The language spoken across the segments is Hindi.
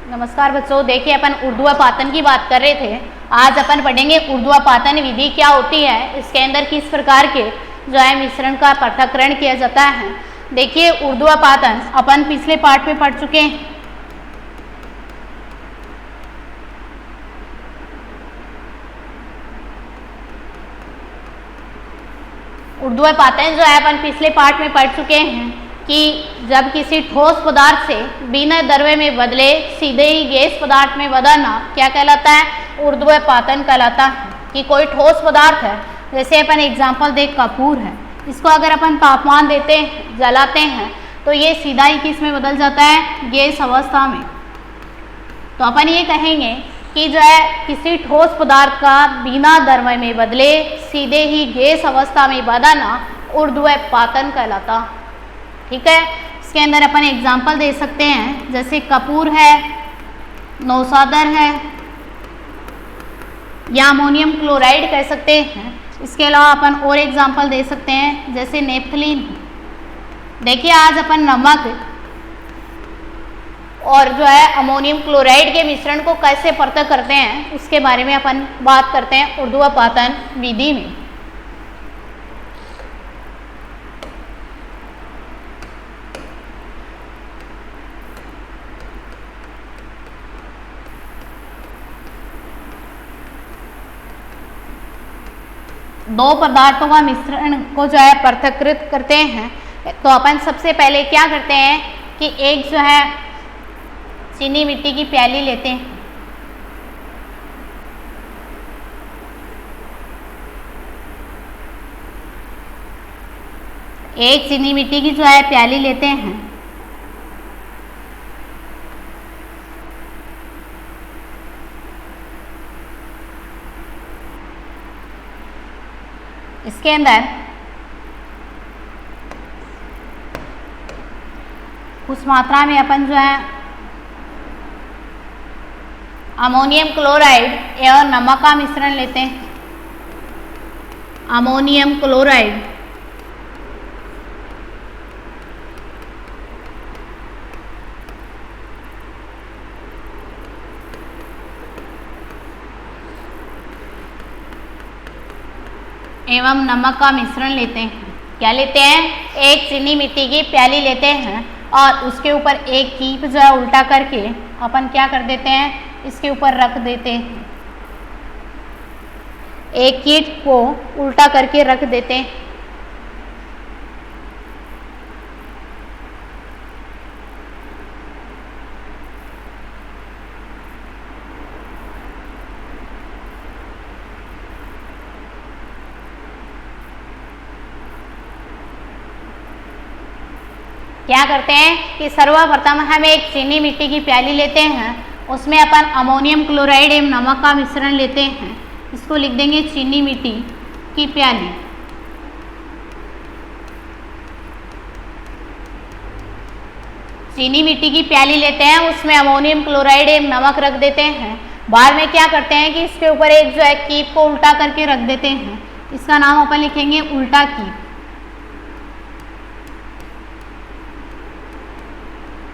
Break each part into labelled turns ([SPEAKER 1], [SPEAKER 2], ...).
[SPEAKER 1] नमस्कार बच्चों, देखिए अपन ऊर्ध्वपातन की बात कर रहे थे। आज अपन पढ़ेंगे ऊर्ध्वपातन विधि क्या होती है, इसके अंदर किस प्रकार के जो है मिश्रण का पृथक्करण किया जाता है। देखिए ऊर्ध्वपातन अपन पिछले पार्ट में पढ़ चुके हैं। ऊर्ध्वपातन जो है अपन पिछले पार्ट में पढ़ चुके हैं कि जब किसी ठोस पदार्थ से बिना द्रव्य में बदले सीधे ही गैस पदार्थ में बदलना क्या कहलाता है, ऊर्ध्वपातन कहलाता है। कि कोई ठोस पदार्थ है, जैसे अपन एग्जांपल देख कपूर है, इसको अगर अपन तापमान देते हैं, जलाते हैं, तो ये सीधा ही किस में बदल जाता है, गैस अवस्था में। तो अपन ये कहेंगे कि जो है किसी ठोस पदार्थ का बिना द्रव्य में बदले सीधे ही गैस अवस्था में बदलना ऊर्ध्वपातन कहलाता। ठीक है, इसके अंदर अपन एग्जांपल दे सकते हैं, जैसे कपूर है, नौसादर है, या अमोनियम क्लोराइड कह सकते हैं। इसके अलावा अपन और एग्जांपल दे सकते हैं, जैसे नेफ्थलीन। देखिए आज अपन नमक और जो है अमोनियम क्लोराइड के मिश्रण को कैसे पृथक करते हैं, उसके बारे में अपन बात करते हैं ऊर्ध्वपातन विधि में। दो पदार्थों का मिश्रण को जो है पृथक्कृत करते हैं, तो अपन सबसे पहले क्या करते हैं कि एक जो है चीनी मिट्टी की प्याली लेते हैं। एक चीनी मिट्टी की जो है प्याली लेते हैं। इसके अंदर कुछ मात्रा में अपन जो है अमोनियम क्लोराइड एवं नमक का मिश्रण लेते हैं। अमोनियम क्लोराइड एवं नमक का मिश्रण लेते हैं। क्या लेते हैं, एक चीनी मिट्टी की प्याली लेते हैं और उसके ऊपर एक कीप जो है उल्टा करके अपन क्या कर देते हैं, इसके ऊपर रख देते हैं। एक कीप को उल्टा करके रख देते हैं। क्या करते हैं कि सर्वप्रथम हम एक चीनी मिट्टी की प्याली लेते हैं, उसमें अपन अमोनियम क्लोराइड एवं नमक का मिश्रण लेते हैं। इसको लिख देंगे चीनी मिट्टी की प्याली। चीनी मिट्टी की प्याली लेते हैं, उसमें अमोनियम क्लोराइड एवं नमक रख देते हैं। बाद में क्या करते हैं कि इसके ऊपर एक जो है कीप को उल्टा करके रख देते हैं। इसका नाम अपन लिखेंगे उल्टा कीप।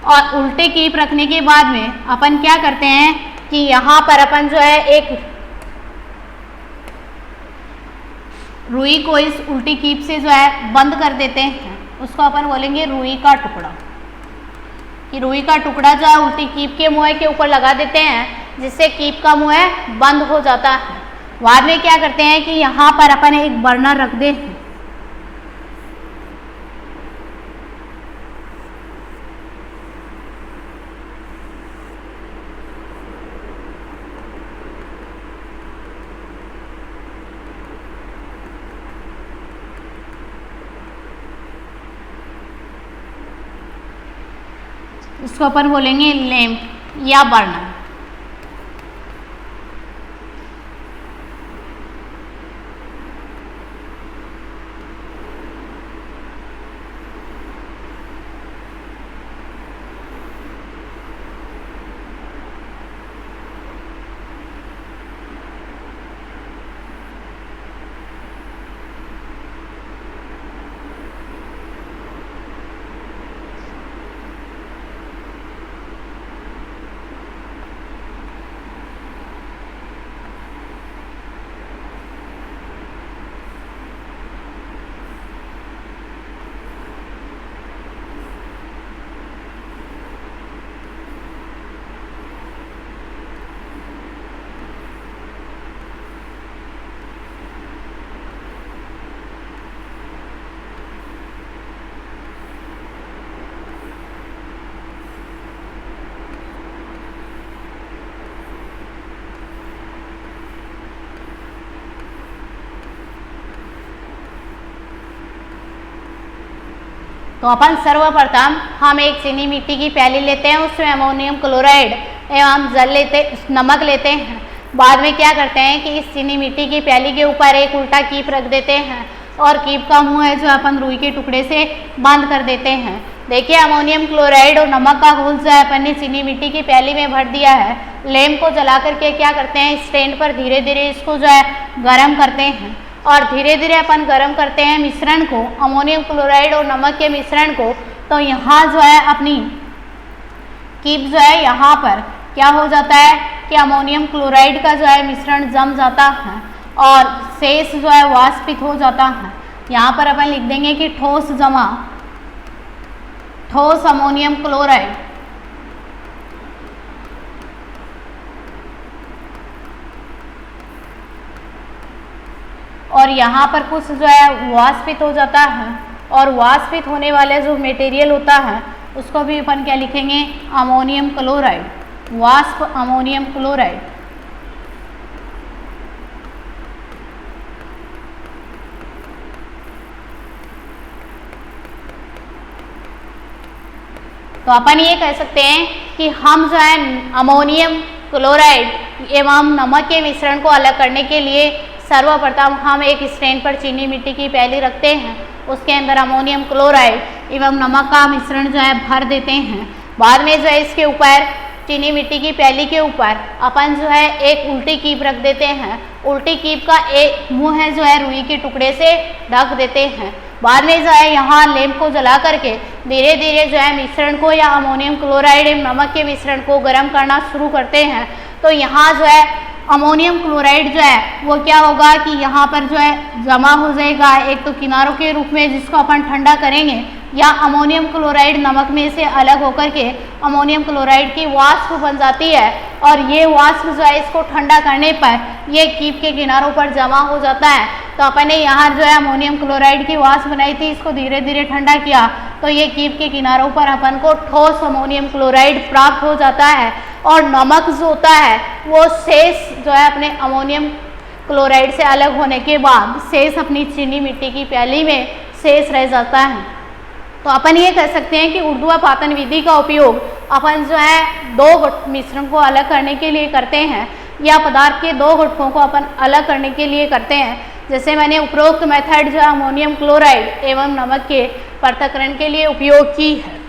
[SPEAKER 1] और उल्टे कीप रखने के बाद में अपन क्या करते हैं कि यहाँ पर अपन जो है एक रुई को इस उल्टी कीप से जो है बंद कर देते हैं। उसको अपन बोलेंगे रुई का टुकड़ा। कि रुई का टुकड़ा जो है उल्टी कीप के मुँह के ऊपर लगा देते हैं, जिससे कीप का मुँह बंद हो जाता है। बाद में क्या करते हैं कि यहाँ पर अपन एक बर्नर रख दे। इसको अपन बोलेंगे लैंप या बर्नर। तो अपन सर्वप्रथम हम एक चीनी मिट्टी की प्याली लेते हैं, उसमें अमोनियम क्लोराइड एवं नमक लेते हैं। बाद में क्या करते हैं कि इस चीनी मिट्टी की प्याली के ऊपर एक उल्टा कीप रख देते हैं और कीप का मुंह है जो अपन रुई के टुकड़े से बंद कर देते हैं। देखिए अमोनियम क्लोराइड और नमक का घोल जो है अपन ने चीनी मिट्टी की प्याली में भर दिया है। लैंप को जला करके क्या करते हैं, स्टैंड पर धीरे धीरे इसको जो है गर्म करते हैं और धीरे धीरे अपन गर्म करते हैं मिश्रण को, अमोनियम क्लोराइड और नमक के मिश्रण को। तो यहाँ जो है अपनी कीप जो है यहाँ पर क्या हो जाता है कि अमोनियम क्लोराइड का जो है मिश्रण जम जाता है और शेष जो है वाष्पित हो जाता है। यहाँ पर अपन लिख देंगे कि ठोस जमा ठोस अमोनियम क्लोराइड। और यहाँ पर कुछ जो है वाष्पित हो जाता है और वाष्पित होने वाले जो मटेरियल होता है उसको भी अपन क्या लिखेंगे, अमोनियम क्लोराइड, वाष्प अमोनियम क्लोराइड। तो अपन ये कह सकते हैं कि हम जो है अमोनियम क्लोराइड एवं नमक के मिश्रण को अलग करने के लिए सर्वप्रथम हम एक स्टैंड पर चीनी मिट्टी की प्याली रखते हैं, उसके अंदर अमोनियम क्लोराइड एवं नमक का मिश्रण जो है भर देते हैं। बाद में जो है इसके ऊपर चीनी मिट्टी की प्याली के ऊपर अपन जो है एक उल्टी कीप रख देते हैं। उल्टी कीप का एक मुंह है जो है रुई के टुकड़े से ढक देते हैं। बाद में जो है यहाँ लैंप को जला करके धीरे धीरे जो है मिश्रण को या अमोनियम क्लोराइड एवं नमक के मिश्रण को गर्म करना शुरू करते हैं। तो यहाँ जो है अमोनियम क्लोराइड जो है वो क्या होगा कि यहाँ पर जो है जमा हो जाएगा, एक तो किनारों के रूप में जिसको अपन ठंडा करेंगे, या अमोनियम क्लोराइड नमक में से अलग होकर के अमोनियम क्लोराइड की वाष्प बन जाती है और ये वाष्प जो है इसको ठंडा करने पर ये कीप के किनारों पर जमा हो जाता है। तो अपन ने यहाँ जो है अमोनियम क्लोराइड की वाष्प बनाई थी, इसको धीरे धीरे ठंडा किया तो ये कीप के किनारों पर अपन को ठोस अमोनियम क्लोराइड प्राप्त हो जाता है और नमक जो होता है वो शेष जो है अपने अमोनियम क्लोराइड से अलग होने के बाद शेष अपनी चीनी मिट्टी की प्याली में शेष रह जाता है। तो अपन ये कह सकते हैं कि ऊर्ध्वापातन विधि का उपयोग अपन जो है दो मिश्रण को अलग करने के लिए करते हैं या पदार्थ के दो घटकों को अपन अलग करने के लिए करते हैं। जैसे मैंने उपरोक्त मेथड जो अमोनियम क्लोराइड एवं नमक के पृथक्करण के लिए उपयोग की है।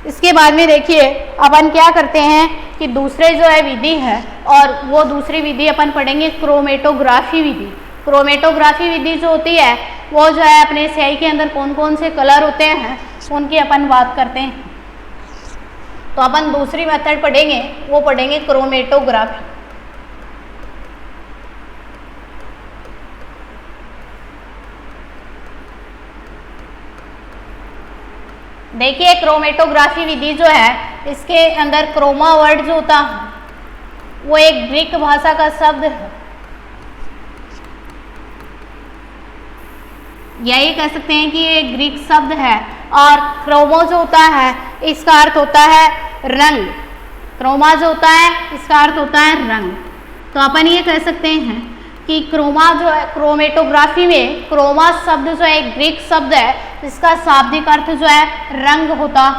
[SPEAKER 1] इसके बाद में देखिए अपन क्या करते हैं कि दूसरे जो है विधि है और वो दूसरी विधि अपन पढ़ेंगे क्रोमेटोग्राफी विधि। क्रोमेटोग्राफी विधि जो होती है वो जो है अपने स्याही के अंदर कौन कौन से कलर होते हैं उनकी अपन बात करते हैं। तो अपन दूसरी मेथड पढ़ेंगे, वो पढ़ेंगे क्रोमेटोग्राफी। देखिए क्रोमेटोग्राफी विधि जो है इसके अंदर क्रोमा वर्ड जो होता है वो एक ग्रीक भाषा का शब्द है, यही कह सकते हैं कि ये ग्रीक शब्द है। और क्रोमो जो होता है इसका अर्थ होता है रंग, क्रोमा जो होता है इसका अर्थ होता है रंग। तो अपन ये कह सकते हैं कि क्रोमा जो है क्रोमेटोग्राफी में क्रोमा शब्द जो है एक ग्रीक शब्द है, इसका शाब्दिक अर्थ जो है रंग होता,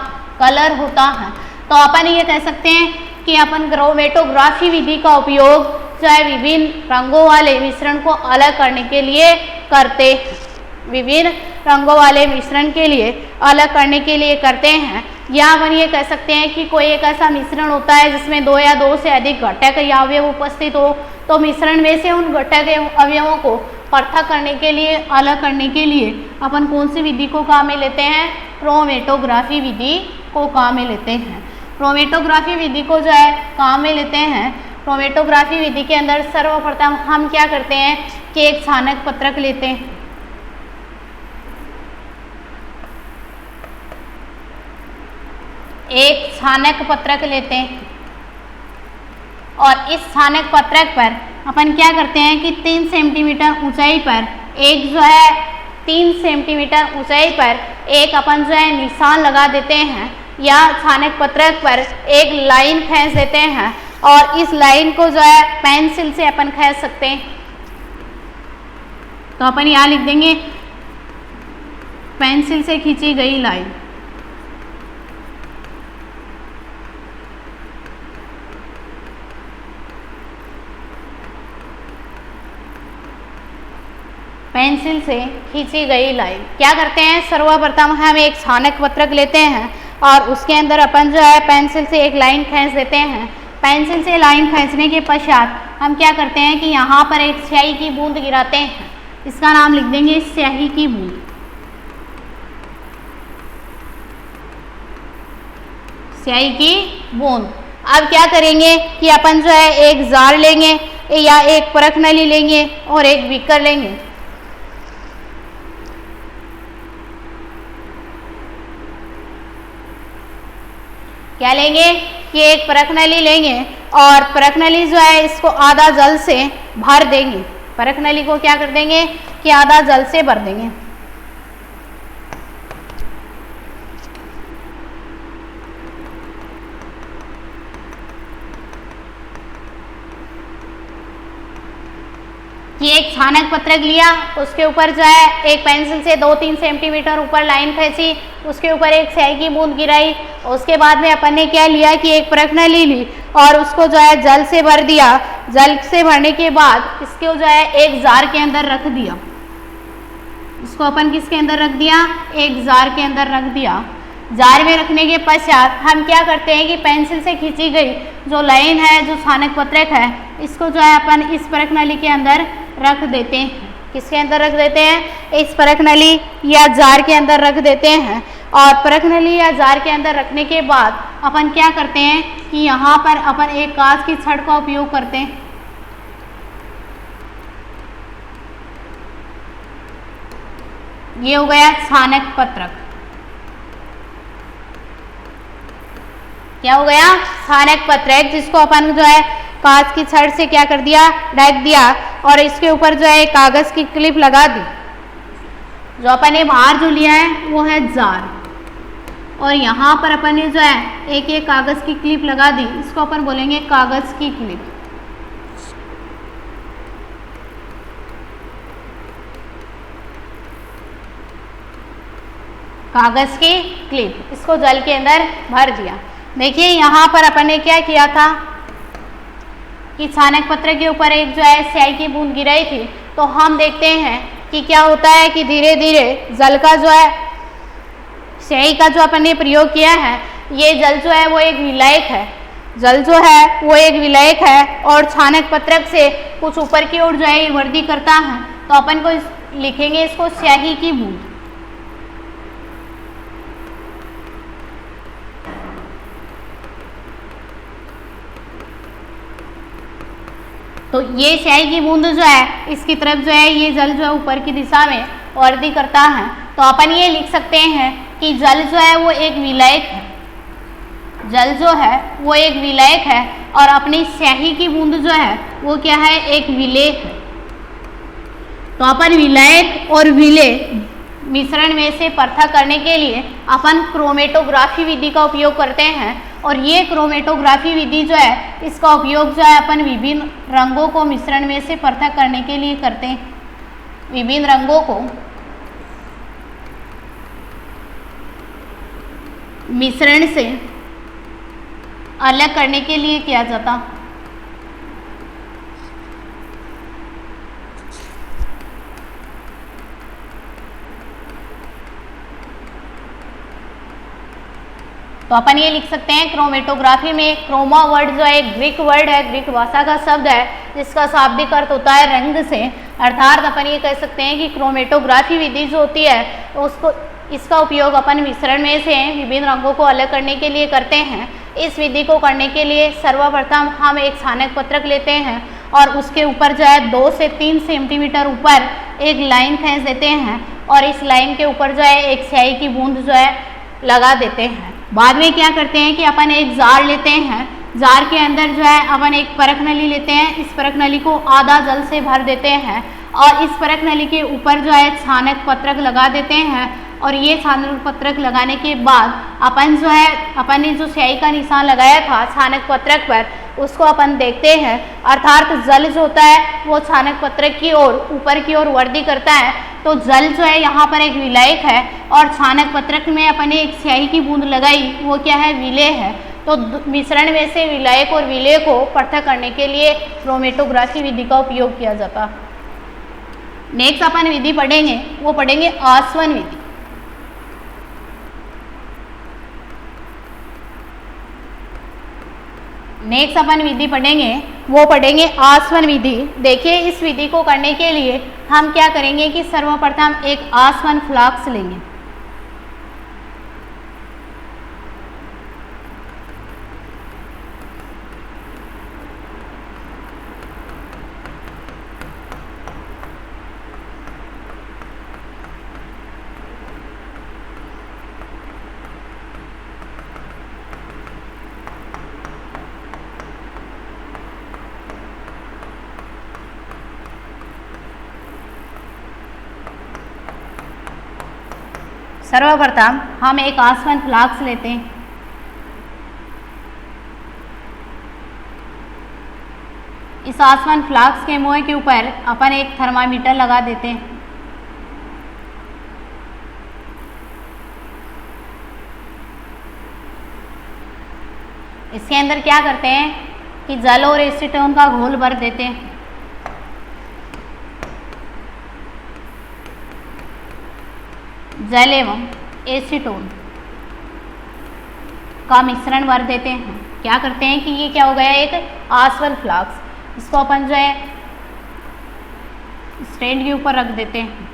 [SPEAKER 1] कलर होता है। तो अपन ये कह सकते हैं कि अपन क्रोमेटोग्राफी विधि का उपयोग जो है विभिन्न रंगों वाले मिश्रण को अलग करने के लिए करते हैं, विभिन्न रंगों वाले मिश्रण के लिए अलग करने के लिए करते हैं। या अपन ये कह सकते हैं कि कोई एक ऐसा मिश्रण होता है जिसमें दो या दो से अधिक घटक या अवयव उपस्थित हो, तो मिश्रण में से उन घटक अवयवों को पृथक करने के लिए, अलग करने के लिए अपन कौन सी विधि को काम में लेते हैं, क्रोमेटोग्राफी विधि को काम में लेते हैं। क्रोमेटोग्राफी विधि को जो है काम में लेते हैं। क्रोमेटोग्राफी विधि के अंदर सर्वप्रथम हम क्या करते हैं कि एक छानक पत्रक लेते हैं, एक छानक पत्रक लेते हैं और इस छानक पत्रक पर अपन क्या करते हैं कि 3 सेंटीमीटर ऊंचाई पर एक जो है 3 सेंटीमीटर ऊंचाई पर एक अपन जो है निशान लगा देते हैं या छानक पत्रक पर एक लाइन खींच देते हैं और इस लाइन को जो है पेंसिल से अपन खींच सकते हैं। तो अपन यहाँ लिख देंगे पेंसिल से खींची गई लाइन। पेंसिल से खींची गई लाइन। क्या करते हैं, सर्वप्रथम हम एक छानक पत्रक लेते हैं और उसके अंदर अपन जो है पेंसिल से एक लाइन खींच देते हैं। पेंसिल से लाइन खींचने के पश्चात हम क्या करते हैं कि यहाँ पर एक स्याही की बूंद गिराते हैं। इसका नाम लिख देंगे स्याही की बूंद। स्याही की बूंद। अब क्या करेंगे कि अपन जो है एक जार लेंगे या एक परख नली लेंगे और एक बीकर लेंगे। क्या लेंगे कि एक परख नली लेंगे और परख नली जो है इसको आधा जल से भर देंगे। परख नली को क्या कर देंगे कि आधा जल से भर देंगे। कि एक छानक पत्रक लिया, उसके ऊपर जो है एक पेंसिल से 2-3 सेंटीमीटर ऊपर लाइन खींची, उसके ऊपर एक स्याही की बूंद गिराई। उसके बाद में अपन ने क्या लिया कि एक परख नली ली और उसको जो है जल से भर दिया। जल से भरने के बाद इसको जो है एक जार के अंदर रख दिया। इसको अपन किसके अंदर रख दिया, एक जार के अंदर रख दिया। जार में रखने के पश्चात हम क्या करते हैं कि पेंसिल से खींची गई जो लाइन है, जो छानक पत्रक है, इसको जो है अपन इस परख नली के अंदर रख देते हैं। किसके अंदर रख देते हैं, इस परख नली या जार के अंदर रख देते हैं। और परख नली या जार के अंदर रखने के बाद अपन क्या करते हैं कि यहाँ पर अपन एक कांच की छड़ का उपयोग करते हैं। ये हो गया छानक पत्रक। क्या हो गया, छानक पत्रक, जिसको अपन जो है कांच की छड़ से क्या कर दिया, ढक दिया और इसके ऊपर जो है कागज की क्लिप लगा दी। जो अपन ने बाहर जो लिया है वो है जार और यहाँ पर अपन ने जो है एक कागज की क्लिप लगा दी। इसको अपन बोलेंगे कागज की क्लिप। कागज की क्लिप, इसको जल के अंदर भर दिया। देखिए यहाँ पर अपन ने क्या किया था कि छानक पत्रक के ऊपर एक जो है स्याही की बूंद गिराई थी। तो हम देखते हैं कि क्या होता है कि धीरे धीरे जल का जो है, स्याही का जो अपन ने प्रयोग किया है, ये जल जो है वो एक विलायक है। जल जो है वो एक विलायक है और छानक पत्रक से कुछ ऊपर की ओर जो है ये वृद्धि करता है। तो अपन को लिखेंगे इसको स्याही की बूंद। तो ये स्याही की बूंद जो है इसकी तरफ जो है ये जल जो है ऊपर की दिशा में वृद्धि करता है। तो अपन ये लिख सकते हैं कि जल जो है वो एक विलायक है। जल जो है वो एक विलायक है और अपनी स्याही की बूंद जो है वो क्या है, एक विलेय है। तो अपन विलायक और विलेय मिश्रण में से पृथक करने के लिए अपन क्रोमेटोग्राफी विधि का उपयोग करते हैं। और ये क्रोमेटोग्राफी विधि जो है इसका उपयोग जो है अपन विभिन्न रंगों को मिश्रण में से पृथक करने के लिए करते हैं। विभिन्न रंगों को मिश्रण से अलग करने के लिए किया जाता। तो अपन ये लिख सकते हैं क्रोमेटोग्राफी में, क्रोमा वर्ड जो है एक ग्रीक वर्ड है, ग्रीक भाषा का शब्द है जिसका शाब्दिक अर्थ होता है रंग से। अर्थात अपन ये कह सकते हैं कि क्रोमेटोग्राफी विधि जो होती है उसको, इसका उपयोग अपन मिश्रण में से विभिन्न रंगों को अलग करने के लिए करते हैं। इस विधि को करने के लिए सर्वप्रथम हम एक छानक पत्रक लेते हैं और उसके ऊपर जो है 2 से 3 सेंटीमीटर ऊपर एक लाइन खींच देते हैं और इस लाइन के ऊपर जो है एक स्याही की बूंद जो है लगा देते हैं। बाद में क्या करते हैं कि अपन एक जार लेते हैं। जार के अंदर जो है अपन एक परख नली लेते हैं। इस परख नली को आधा जल से भर देते हैं और इस परख नली के ऊपर जो है छानक पत्रक लगा देते हैं और ये छानक पत्रक लगाने के बाद अपन ने जो स्याही का निशान लगाया था छानक पत्रक पर, उसको अपन देखते हैं, अर्थात जल जो होता है वो छानक पत्रक की ओर ऊपर की ओर वृद्धि करता है। तो जल जो है यहाँ पर एक विलायक है और छानक पत्रक में अपन ने एक स्याही की बूंद लगाई, वो क्या है, विलेय है। तो मिश्रण में से विलायक और विलेय को पृथक करने के लिए क्रोमेटोग्राफी विधि का उपयोग किया जाता। नेक्स्ट अपन विधि पढ़ेंगे, वो पढ़ेंगे आसवन विधि। नेक्स्ट अपन विधि पढ़ेंगे, वो पढ़ेंगे आसवन विधि। देखिए इस विधि को करने के लिए हम क्या करेंगे कि सर्वप्रथम एक आसवन फ्लास्क लेंगे। सर्वप्रथम हम एक आसवन फ्लास्क लेते हैं। इस आसवन फ्लास्क के मुंह के ऊपर अपन एक थर्मामीटर लगा देते हैं। इसके अंदर क्या करते हैं कि जल और एसीटोन का घोल भर देते हैं। जल एवं एसीटोन का मिश्रण भर देते हैं। क्या करते हैं कि ये क्या हो गया, एक आसवन फ्लास्क। इसको अपन जो है स्टैंड के ऊपर रख देते हैं।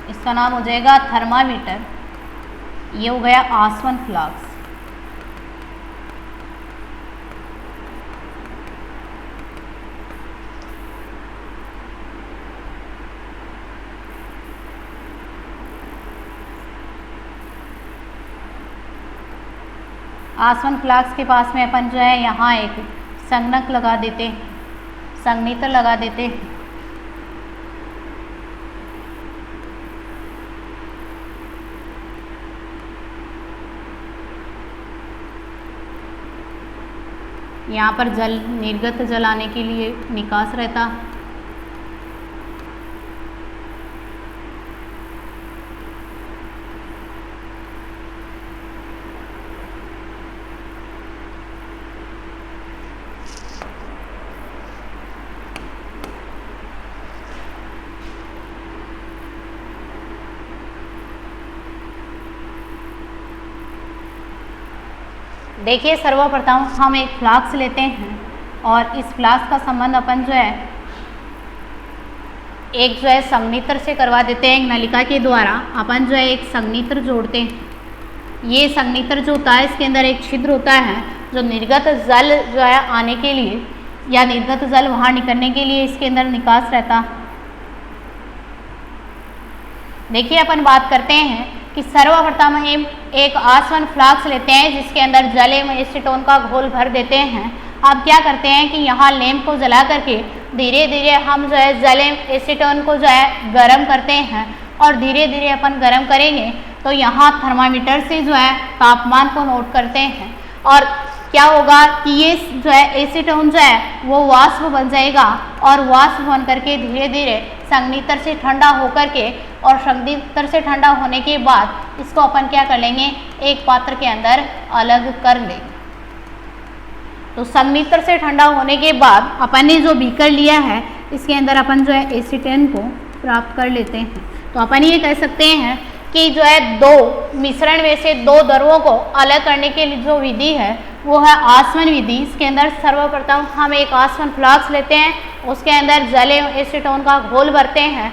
[SPEAKER 1] इसका नाम हो जाएगा थर्मामीटर। ये हो गया आसवन फ्लास्क। आसवन फ्लास्क के पास में अपन जो है यहाँ एक संगणक लगा देते हैं, संगनीतर लगा देते हैं। यहाँ पर जल निर्गत जल आने के लिए निकास रहता। देखिए सर्वप्रथम हम एक फ्लास्क लेते हैं और इस फ्लास्क का संबंध अपन जो है एक जो है संगनीतर से करवा देते हैं। एक नलिका के द्वारा अपन जो है एक संगनीतर जोड़ते हैं। ये संगनीतर जो होता है इसके अंदर एक छिद्र होता है जो निर्गत जल जो है आने के लिए या निर्गत जल वहाँ निकलने के लिए इसके अंदर निकास रहता। देखिए अपन बात करते हैं कि सर्वप्रथम हम एक आसवन फ्लास्क लेते हैं जिसके अंदर जल एवं एसीटोन का घोल भर देते हैं। अब क्या करते हैं कि यहाँ लैंप को जला करके धीरे धीरे हम जो है जल एवं एसीटोन को जो है गर्म करते हैं और धीरे धीरे अपन गर्म करेंगे तो यहाँ थर्मामीटर से जो है तापमान को नोट करते हैं और क्या होगा कि ये जो है एसीटोन जो है वो वाष्प बन जाएगा और वाष्प बन करके धीरे धीरे संगनीतर से ठंडा होकर के और संगनीतर से ठंडा होने के बाद इसको अपन क्या कर लेंगे, एक पात्र के अंदर अलग कर लेंगे। तो संगनीत्र से ठंडा होने के बाद अपन ने जो बीकर लिया है इसके अंदर अपन जो है एसीटेन को प्राप्त कर लेते हैं। तो अपन ये कह सकते हैं कि जो है दो मिश्रण में से दो द्रवों को अलग करने के लिए जो विधि है वो है आसवन विधि। इसके अंदर सर्वप्रथम हम एक आसवन फ्लास्क लेते हैं, उसके अंदर जल एवं एसीटोन का घोल भरते हैं,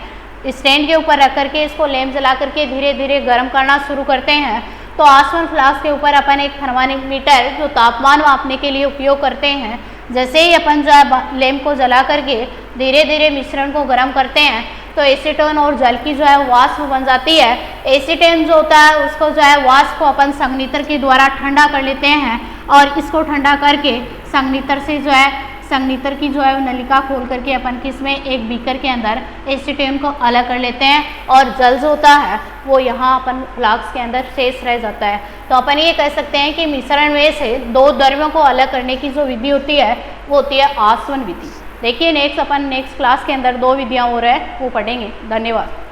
[SPEAKER 1] स्टैंड के ऊपर रख करके इसको लैंप जला करके धीरे धीरे गर्म करना शुरू करते हैं। तो आसवन फ्लास्क के ऊपर अपन एक थर्मामीटर जो तापमान मापने के लिए उपयोग करते हैं, जैसे ही अपन जो है लैंप को जला करके धीरे धीरे मिश्रण को गर्म करते हैं तो एसीटोन और जल की जो है वाष्प बन जाती है। एसीटेन जो होता है उसको जो है वाष्प को अपन संगनीत्र के द्वारा ठंडा कर लेते हैं और इसको ठंडा करके संगनीत्र से जो है संगनीत्र की जो है नलिका खोल करके अपन किसमें एक बीकर के अंदर एसीटेन को अलग कर लेते हैं और जल जो होता है वो यहाँ अपन फ्लास्क के अंदर शेष रह जाता है। तो अपन ये कह सकते हैं कि मिश्रण में से दो द्रव्यों को अलग करने की जो विधि होती है वो होती है आसवन विधि। देखिए नेक्स्ट क्लास के अंदर दो विधियाँ और है वो पढ़ेंगे। धन्यवाद।